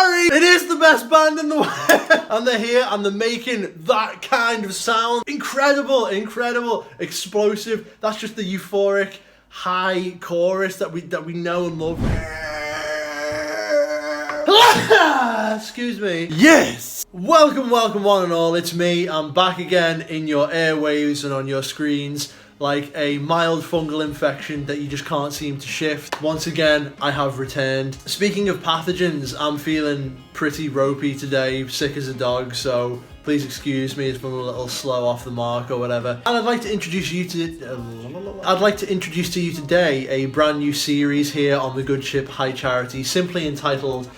sorry! It is the best band in the world! And they're here and they're making that kind of sound. Incredible, incredible, explosive. That's just the euphoric high chorus that we know and love. Excuse me. Yes! Welcome one and all. It's me. I'm back again in your airwaves and on your screens like a mild fungal infection that you just can't seem to shift. Once again, I have returned. Speaking of pathogens, I'm feeling pretty ropey today, sick as a dog, so please excuse me if I'm a little slow off the mark or whatever. And I'd like to introduce to you today a brand new series here on the good ship High Charity, simply entitled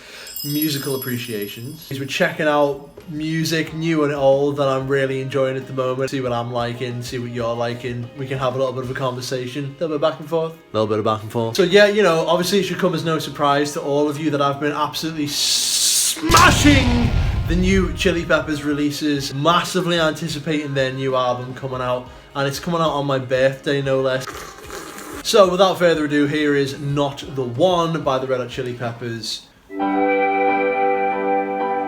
Musical Appreciations. We're checking out music, new and old, that I'm really enjoying at the moment. See what I'm liking, see what you're liking. We can have a little bit of a conversation, a little bit back and forth. A little bit of back and forth. So yeah, you know, obviously it should come as no surprise to all of you that I've been absolutely smashing the new Chili Peppers releases. Massively anticipating their new album coming out, and it's coming out on my birthday, no less. So without further ado, here is Not the One by the Red Hot Chili Peppers.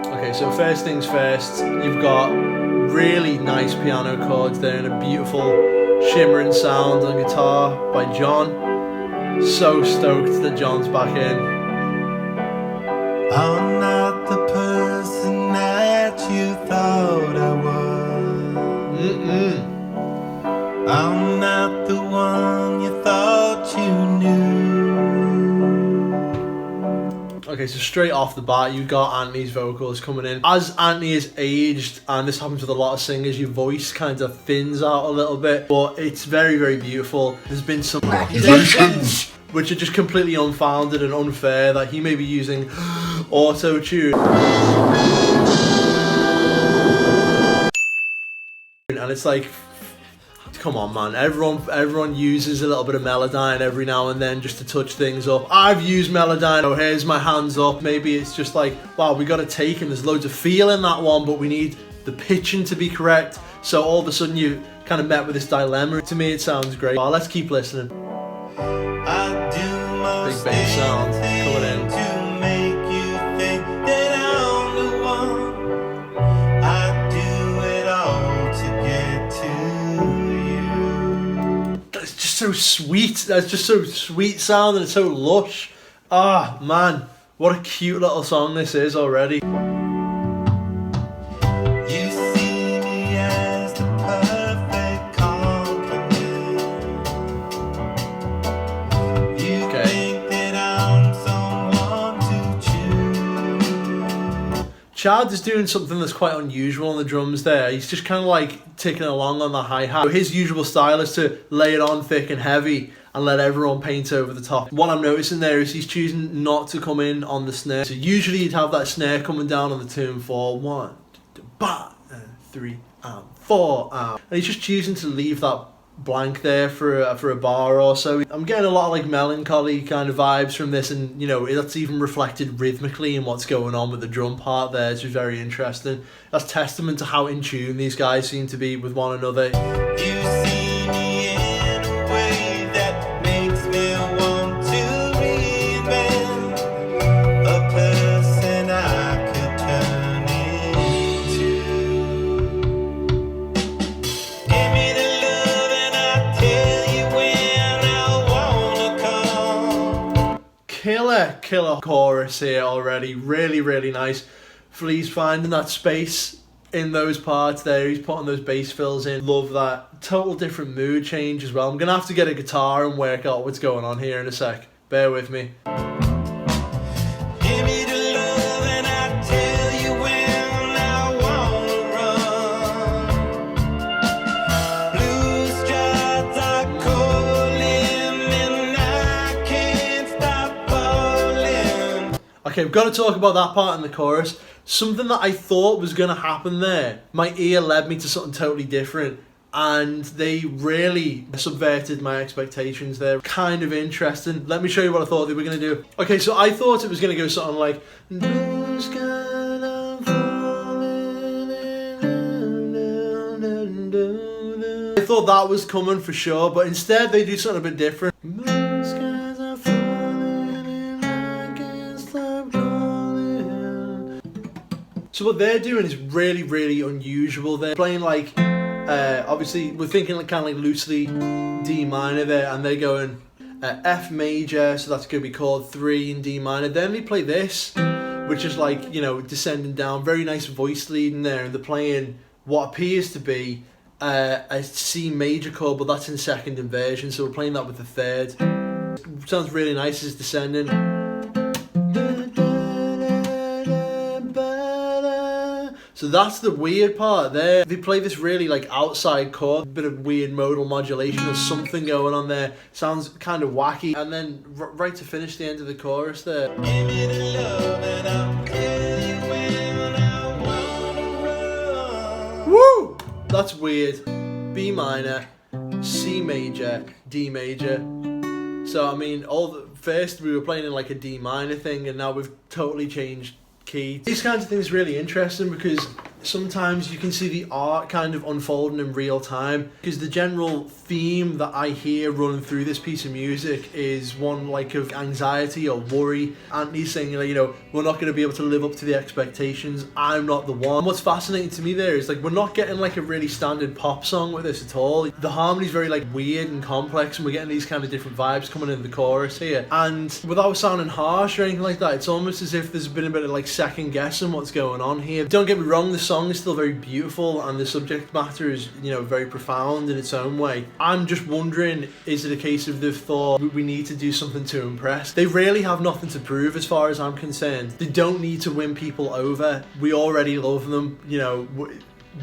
Okay, so first things first, you've got really nice piano chords there and a beautiful shimmering sound on guitar by John. So stoked that John's back in. I'm not the person that you thought I was. I'm not the one you thought you knew. Okay, so straight off the bat, you've got Anthony's vocals coming in. As Anthony is aged, and this happens with a lot of singers, your voice kind of thins out a little bit, but it's very, very beautiful. There's been some accusations which are just completely unfounded and unfair, that he may be using auto-tune. And it's like, come on, man. Everyone uses a little bit of Melodyne every now and then just to touch things up. I've used Melodyne. Oh, here's my hands up. Maybe it's just like, wow, we got to take and there's loads of feel in that one, but we need the pitching to be correct. So all of a sudden you kind of met with this dilemma. To me, it sounds great. Well, let's keep listening. Big bass sound coming in. To make you think that I'm the one. I do it all to get to you. That's just so sweet. That's just so sweet sound, and it's so lush. Ah, man, what a cute little song this is already. You see me as the perfect complement. You think that I'm someone to choose. Chad is doing something that's quite unusual on the drums there. He's just kind of like ticking along on the hi-hat. His usual style is to lay it on thick and heavy and let everyone paint over the top. What I'm noticing there is he's choosing not to come in on the snare. So usually you'd have that snare coming down on the 2 and 4, 1, 2, 3, 4, and he's just choosing to leave that blank there for a bar or so. I'm getting a lot of like melancholy kind of vibes from this, and you know, that's even reflected rhythmically in what's going on with the drum part there. It's just very interesting. That's testament to how in tune these guys seem to be with one another. You see me in a way that makes me want to reinvent a person I could turn into. Give me the love and I'll tell you when I wanna come. Killer chorus here already. Really, really nice. Flea's finding that space in those parts there. He's putting those bass fills in. Love that. Total different mood change as well. I'm gonna have to get a guitar and work out what's going on here in a sec. Bear with me. Give me the love and I'll tell you when I wanna run. Blue skies are calling and I can't stop falling. Okay, we've got to talk about that part in the chorus. Something that I thought was going to happen there, my ear led me to something totally different, and they really subverted my expectations there. Kind of interesting. Let me show you what I thought they were going to do. Okay, so I thought it was going to go something like, blue sky, I'm falling in. I thought that was coming for sure, but instead they do something a bit different. Blue skies are falling and I can't stop calling. So what they're doing is really, really unusual. They're playing like, obviously we're thinking like kind of like loosely D minor there, and they're going F major, so that's going to be chord 3 in D minor. Then they play this, which is like, you know, descending down, very nice voice lead in there, and they're playing what appears to be a C major chord, but that's in second inversion, so we're playing that with the third. Sounds really nice as descending. So that's the weird part there. They play this really like outside chord, a bit of weird modal modulation or something going on there. Sounds kind of wacky. And then right to finish the end of the chorus there. Give me the love and I'll tell you when I wanna run. Woo! That's weird. B minor, C major, D major. So I mean, first we were playing in like a D minor thing, and now we've totally changed key. These kinds of things are really interesting because sometimes you can see the art kind of unfolding in real time, because the general theme that I hear running through this piece of music is one like of anxiety or worry. Anthony's saying, you know, we're not going to be able to live up to the expectations, I'm not the one. And what's fascinating to me there is like we're not getting like a really standard pop song with this at all. The harmony's very like weird and complex, and we're getting these kind of different vibes coming in the chorus here, and without sounding harsh or anything like that, it's almost as if there's been a bit of like second guessing what's going on here. Don't get me wrong, the song is still very beautiful and the subject matter is, you know, very profound in its own way. I'm just wondering, is it a case of they've thought we need to do something to impress? They really have nothing to prove as far as I'm concerned. They don't need to win people over. We already love them, you know.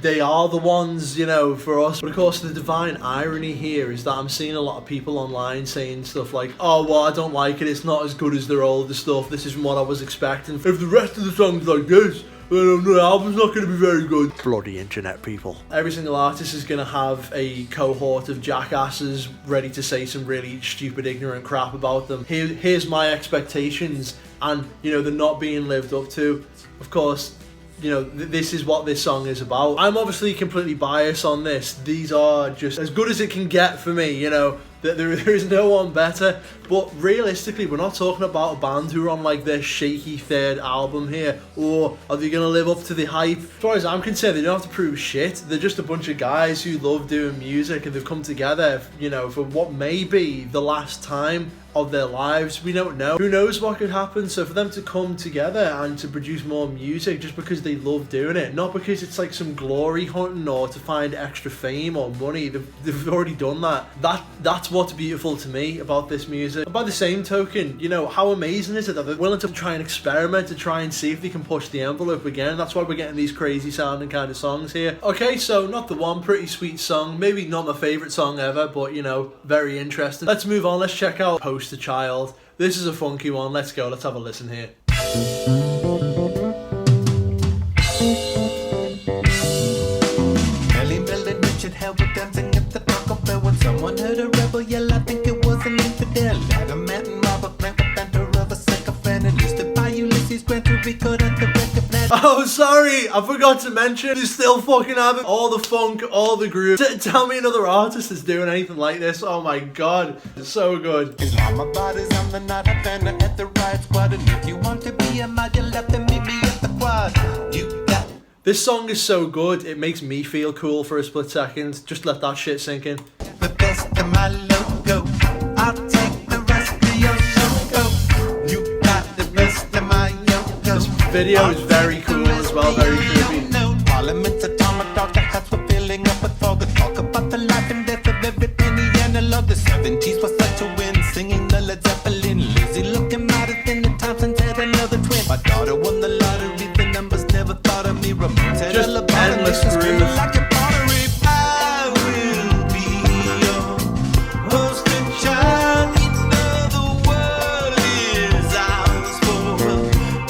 They are the ones, you know, for us. But of course, the divine irony here is that I'm seeing a lot of people online saying stuff like, oh, well, I don't like it, it's not as good as their older stuff, this isn't what I was expecting. If the rest of the song's like this, then the album's not going to be very good. Bloody internet people. Every single artist is going to have a cohort of jackasses ready to say some really stupid, ignorant crap about them. Here's my expectations, and, you know, they're not being lived up to. Of course, you know, this is what this song is about. I'm obviously completely biased on this. These are just as good as it can get for me, you know. There is no one better. But realistically, we're not talking about a band who are on like their shaky third album here, or are they going to live up to the hype? As far as I'm concerned, they don't have to prove shit. They're just a bunch of guys who love doing music, and they've come together, you know, for what may be the last time of their lives. We don't know. Who knows what could happen? So for them to come together and to produce more music just because they love doing it, not because it's like some glory hunting or to find extra fame or money. They've already done that. That's what's beautiful to me about this music. And by the same token, you know, how amazing is it that they're willing to try and experiment, to try and see if they can push the envelope again? That's why we're getting these crazy sounding kind of songs here. Okay, so not the one, pretty sweet song. Maybe not my favourite song ever, but, you know, very interesting. Let's move on. Let's check out Poster Child. This is a funky one. Let's go. Let's have a listen here. When someone heard a rebel yell, I think it was an infidel. Like a mountain robber, blank a banter of a sycophant, and used to buy Ulysses Grant to record at the record plant. Oh, sorry, I forgot to mention, they still fucking have it. All the funk, all the groove. Tell me another artist that's doing anything like this. Oh my god, it's so good. Islamabad I'm the night offender at the riot squad, and if you want to be a mod, you'll have to meet me at the quad. You got. This song is so good, it makes me feel cool for a split second. Just let that shit sink in. The best of my logo, I'll take the rest of your logo. You got the best of my logo. This video is very cool as well, very creepy. Parliament's atomic dog, the house were filling up with fog. Talk about the life and death of every penny analog. The 70s was such a win, singing the Led Zeppelin. Lizzie looking mighty thin, the Thompsons had another twin. My daughter won the lottery, the numbers never thought of me. Just endless groove. Like a pottery, I will be your poster child. You know the world is ours for a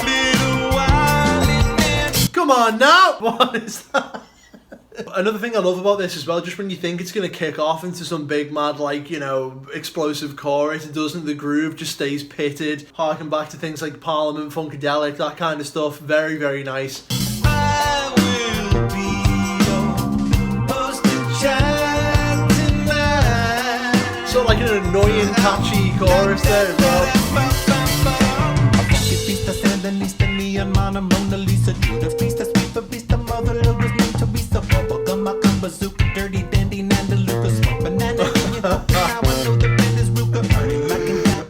little while. And then Come on now! What is that? Another thing I love about this as well, just when you think it's going to kick off into some big mad, like, you know, explosive chorus, it doesn't. The groove just stays pitted, harking back to things like Parliament, Funkadelic, that kind of stuff. Very, very nice. I will be your poster child tonight. Sort of like an annoying, catchy chorus there as well. A funky piece that's in the neon Mona Lisa, Judah feast that's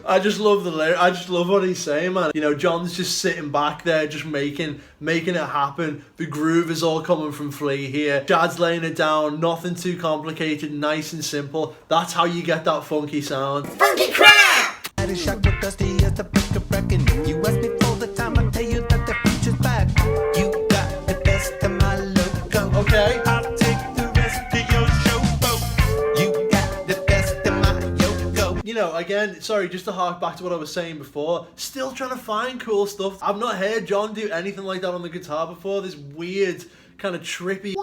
I just love the lyric. I just love what he's saying, man. You know, John's just sitting back there, just making it happen. The groove is all coming from Flea here. Chad's laying it down, nothing too complicated, nice and simple. That's how you get that funky sound. Funky crap! I had a shot with Dusty as the pick of reckon. You asked me for the time, I tell you that the future's back. You got the best of my logo. Okay. I'll take the rest of your showboat. You got the best of my yogo. You know, again, sorry, just to hark back to what I was saying before, still trying to find cool stuff. I've not heard John do anything like that on the guitar before. This weird, kind of trippy.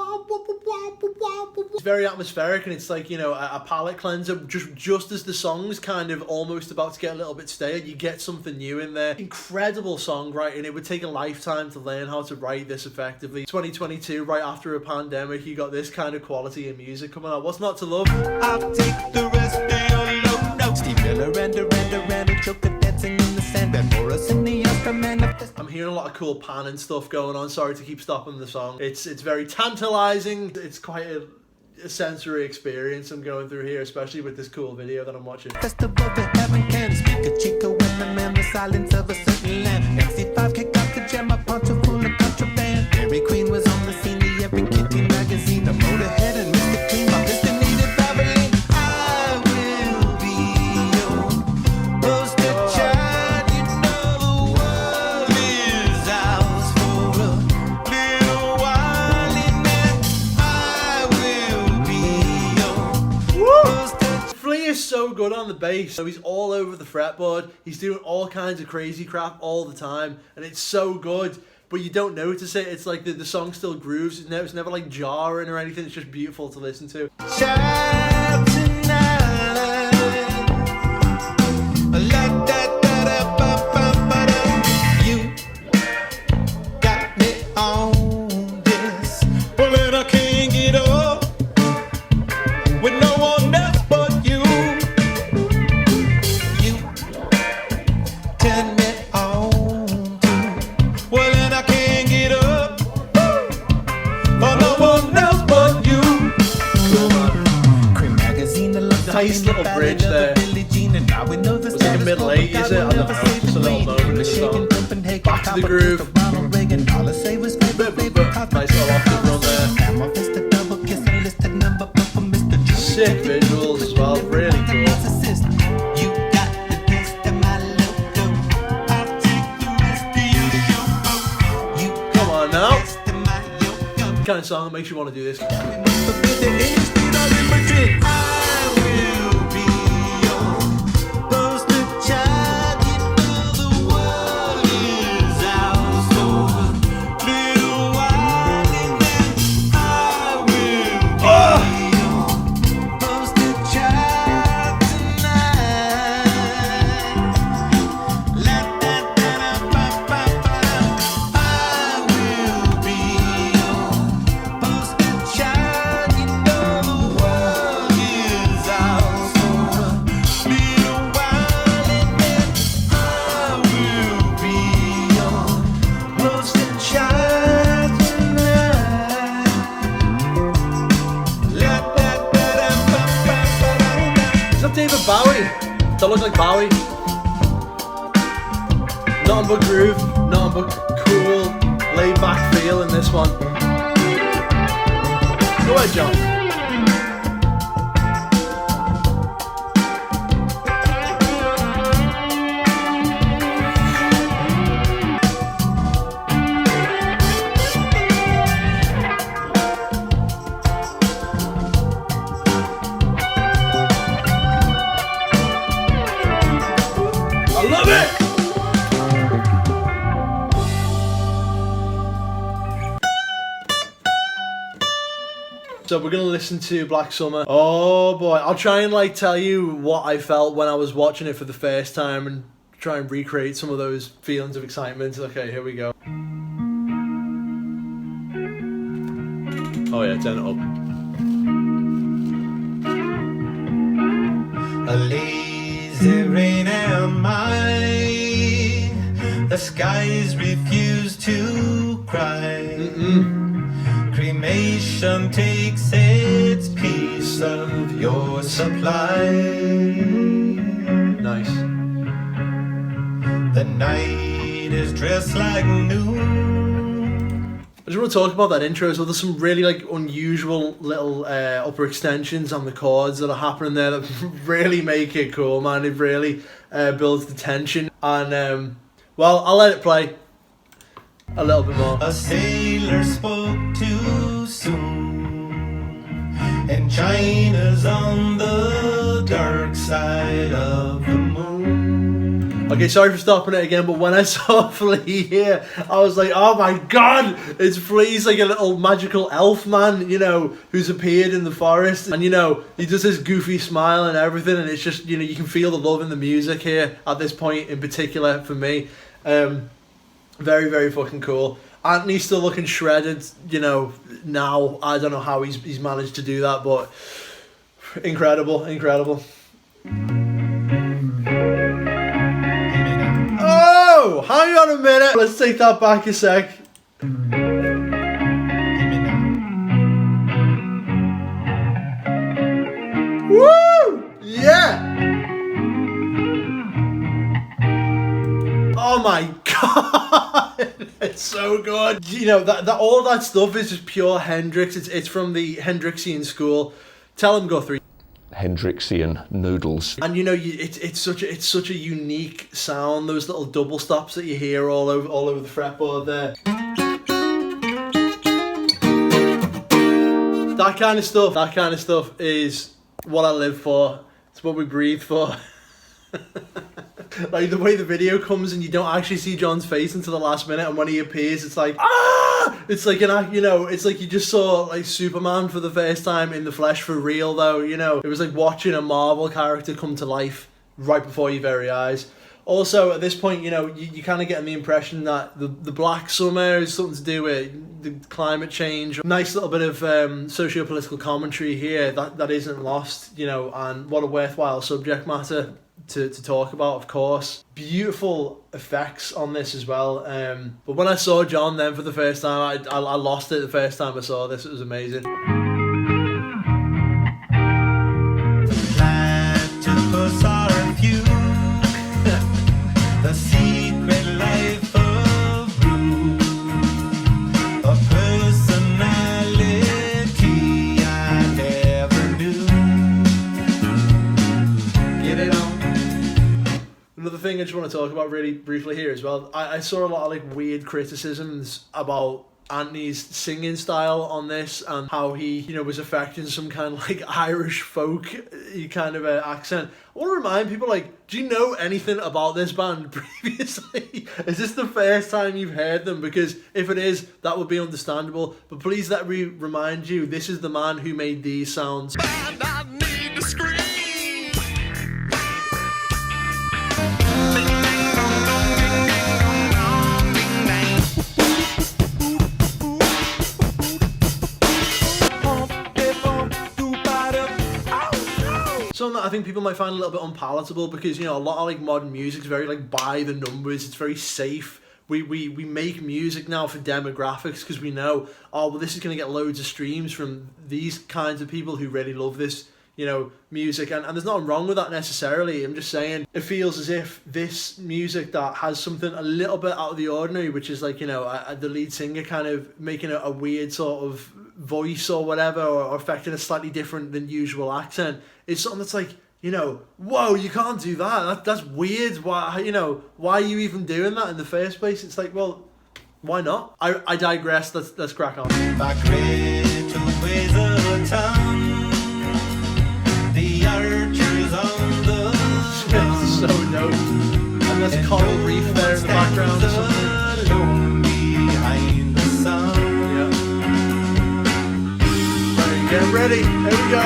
It's very atmospheric, and it's like, you know, a palate cleanser. Just as the song's kind of almost about to get a little bit stale, you get something new in there. Incredible songwriting. It would take a lifetime to learn how to write this effectively. 2022, right after a pandemic, you got this kind of quality of music coming out. What's not to love? I'll take the rest of your low notes. Steve Miller and a Joker dancing in the sand. And Boris in the Oscar manifest. I'm hearing a lot of cool pan and stuff going on. Sorry to keep stopping the song. It's very tantalizing. It's quite a sensory experience I'm going through here, especially with this cool video that I'm watching. Festival that heaven can speak a chica with the man, the silence of a certain land. MC5 kick out the jam, a punch full of contraband. Dairy Queen was on the scene, the every kitty magazine. The Motorhead and Mr. Clean, my Mr. Needed Babylon. I will be your poster child. You know the world is ours for a little while, and then I will be your poster. Flea is so good on the bass. So he's all over the fretboard. He's doing all kinds of crazy crap all the time, and it's so good. But you don't notice it. It's like the song still grooves. It's never like jarring or anything. It's just beautiful to listen to. Child tonight. You got me on this. Well, then I can't get up with no one else but you. You turn me on to. Well, then I can't get up for no one else but you. Cream magazine, Nice little bridge there. Was it in middle 8, is it? I don't know. Just a little moment in the song. Back to the groove. Nice little octave run there. Sick visuals as well. Really cool. Come on now. Kind of song that makes you want to do this. Bowie. That looks like Bowie. Nothing but groove, nothing but cool, laid back feel in this one. Go ahead, John. I love it! So we're gonna listen to Black Summer. Oh boy, I'll try and like tell you what I felt when I was watching it for the first time and try and recreate some of those feelings of excitement. Okay, here we go. Oh yeah, turn it up. A lazy rain am I. The skies refuse to cry. Cremation takes its piece of your supply. Nice. night is dressed like noon. I just want to talk about that intro. So there's some really like unusual little upper extensions on the chords that are happening there that really make it cool, man. It really builds the tension. And well, I'll let it play a little bit more. A sailor spoke too soon, and China's on the dark side of the moon. Okay, sorry for stopping it again, but when I saw Flea here, I was like, oh my god, it's Flea's like a little magical elf man, you know, who's appeared in the forest. And, you know, he does this goofy smile and everything, and it's just, you know, you can feel the love in the music here at this point in particular for me. Very, very fucking cool. Anthony's still looking shredded, you know, now. I don't know how he's managed to do that, but incredible, incredible. Oh, hang on a minute. Let's take that back a sec. Woo! Yeah! Oh my god! It's so good. You know, that all that stuff is just pure Hendrix. It's from the Hendrixian school. Tell him go through. Hendrixian noodles. And you know, it's such a unique sound. Those little double stops that you hear all over the fretboard there. That kind of stuff is what I live for. It's what we breathe for. Like the way the video comes and you don't actually see John's face until the last minute, and when he appears, it's like ah! It's like it's like you just saw like Superman for the first time in the flesh for real, though. You know, it was like watching a Marvel character come to life right before your very eyes. Also, at this point, you know, you kind of getting the impression that the Black Summer is something to do with the climate change. Nice little bit of socio-political commentary here that isn't lost, you know, and what a worthwhile subject matter to talk about, of course. Beautiful effects on this as well. But when I saw John then for the first time, I lost it the first time I saw this. It was amazing. Platypus are few. The secret life of Rue. A personality I never knew. Get it on. Another thing I just want to talk about really briefly here as well. I saw a lot of like weird criticisms about Anthony's singing style on this and how he, you know, was affecting some kind of like Irish folk kind of accent. I want to remind people, like, do you know anything about this band previously? Is this the first time you've heard them? Because if it is, that would be understandable. But please let me remind you, this is the man who made these sounds. And I need to scream. Something that I think people might find a little bit unpalatable, because, you know, a lot of like modern music is very like by the numbers. It's very safe. We make music now for demographics because we know, oh well, this is going to get loads of streams from these kinds of people who really love this, you know, music, and there's nothing wrong with that necessarily. I'm just saying it feels as if this music that has something a little bit out of the ordinary, which is like, you know, the lead singer kind of making a weird sort of voice or whatever, or affecting a slightly different than usual accent, it's something that's like, you know, whoa, you can't do that. That's weird. Why, you know, why are you even doing that in the first place? It's like, well, why not? I digress. Let's crack on. By great ways of town, the archers on the It's so dope. And there's coral reef there in the background or something. alone behind the sun. Yeah. Right, get ready. Here we go.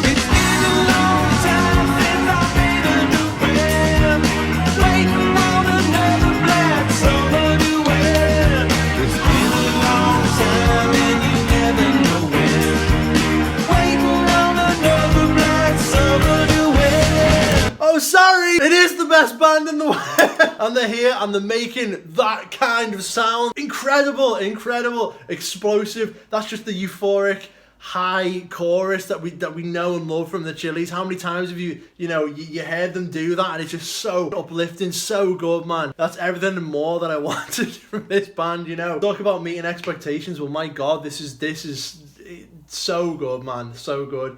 It's been a long time since I've been underwear, waiting on another black summer to wear. It's been a long time and you never know when, waiting on another black summer to wear. Oh, sorry. It is the best band in the world. And they're here and they're making that kind of sound. Incredible, incredible, explosive. That's just the euphoric high chorus that we know and love from the Chili's. How many times have you heard them do that, and it's just so uplifting, so good, man. That's everything and more that I wanted from this band, you know. Talk about meeting expectations. Well, my God, this is so good, man, so good.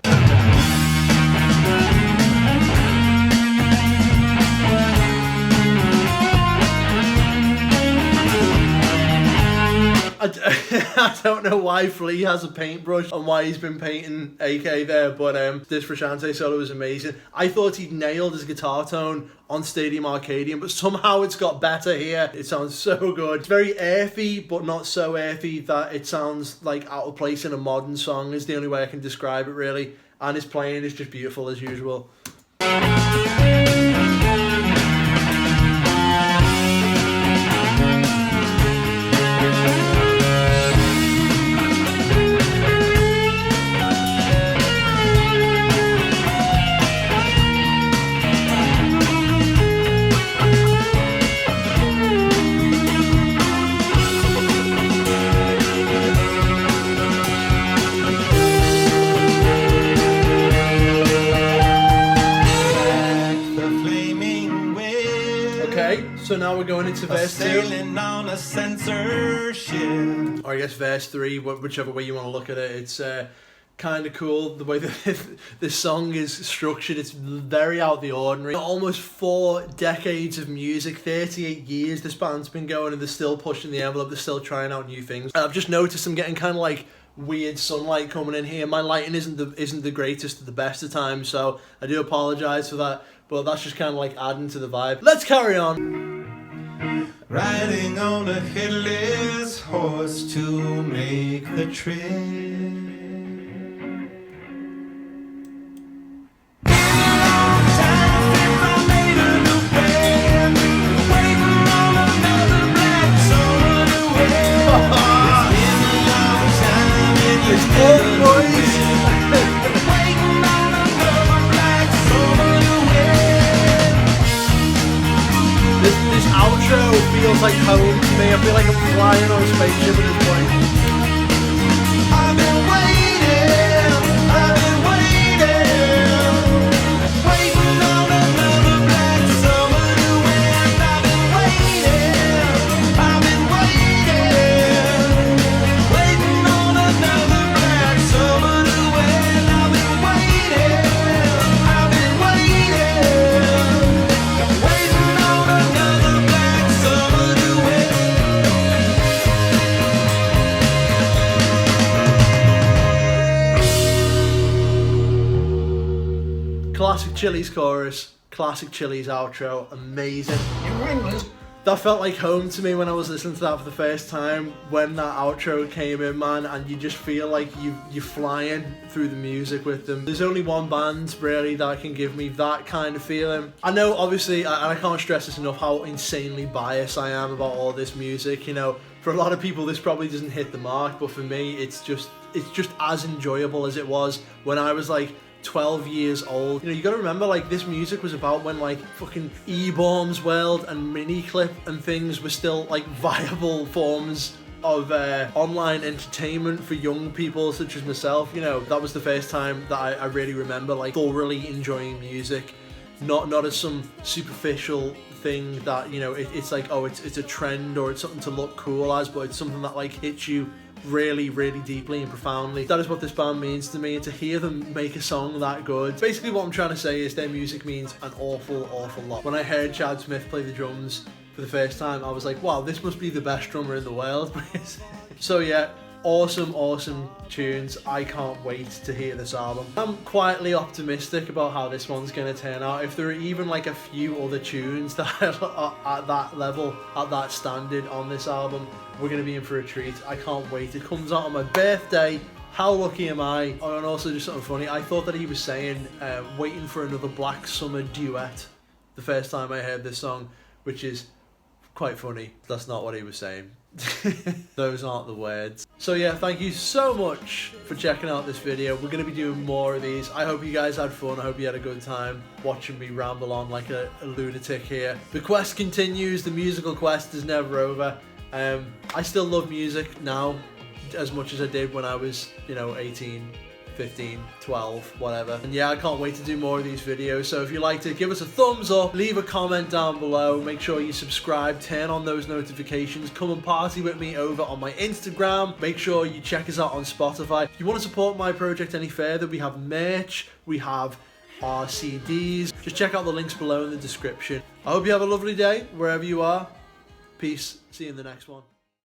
I don't know why Flea has a paintbrush and why he's been painting AK there, but this Frusciante solo was amazing. I thought he'd nailed his guitar tone on Stadium Arcadium, but somehow it's got better here. It sounds so good. It's very earthy, but not so earthy that it sounds like out of place in a modern song, is the only way I can describe it, really. And his playing is just beautiful as usual. So now we're going into verse 2. On a censorship. Or I guess verse 3, whichever way you want to look at it. It's kind of cool the way that this song is structured. It's very out of the ordinary. Almost 4 decades of music, 38 years this band's been going, and they're still pushing the envelope. They're still trying out new things. I've just noticed I'm getting kind of like weird sunlight coming in here. My lighting isn't the greatest at the best of times, so I do apologise for that. But that's just kind of like adding to the vibe. Let's carry on. Riding on a headless horse to make the trip. This outro feels like home to me. I feel like I'm flying on a spaceship at this point. I've been waiting on another black summer to end. I've been waiting on another black summer to end. I've been waiting on another black summer to end. Classic Chili's chorus, classic Chili's outro, amazing. That felt like home to me when I was listening to that for the first time, when that outro came in, man, and you just feel like you're flying through the music with them. There's only one band, really, that can give me that kind of feeling. I know, obviously, and I can't stress this enough, how insanely biased I am about all this music, you know. For a lot of people, this probably doesn't hit the mark, but for me, it's just as enjoyable as it was when I was, like, 12 years old. You know, you gotta remember, like, this music was about when, like, fucking E-Bombs World and Miniclip and things were still, like, viable forms of online entertainment for young people such as myself. You know, that was the first time that I really remember, like, thoroughly enjoying music, not as some superficial thing that, you know, it's like, oh, it's a trend or it's something to look cool as, but it's something that, like, hits you really, really deeply and profoundly. That is what this band means to me, and to hear them make a song that good. Basically what I'm trying to say is their music means an awful, awful lot. When I heard Chad Smith play the drums for the first time, I was like, wow, this must be the best drummer in the world. So yeah, awesome tunes. I can't wait to hear this album. I'm quietly optimistic about how this one's going to turn out. If there are even like a few other tunes that are at that level, at that standard on this album, we're going to be in for a treat. I can't wait. It comes out on my birthday. How lucky am I? Oh, and also just something funny, I thought that he was saying waiting for another Black Summer duet the first time I heard this song, which is quite funny. That's not what he was saying. Those aren't the words. So yeah, thank you so much for checking out this video. We're going to be doing more of these. I hope you guys had fun. I hope you had a good time watching me ramble on like a lunatic here. The quest continues. The musical quest is never over. I still love music now, as much as I did when I was, you know, 18, 15, 12, whatever. And yeah, I can't wait to do more of these videos. So if you liked it, give us a thumbs up, leave a comment down below, make sure you subscribe, turn on those notifications, come and party with me over on my Instagram. Make sure you check us out on Spotify. If you want to support my project any further, we have merch, we have our CDs. Just check out the links below in the description. I hope you have a lovely day wherever you are. Peace. See you in the next one.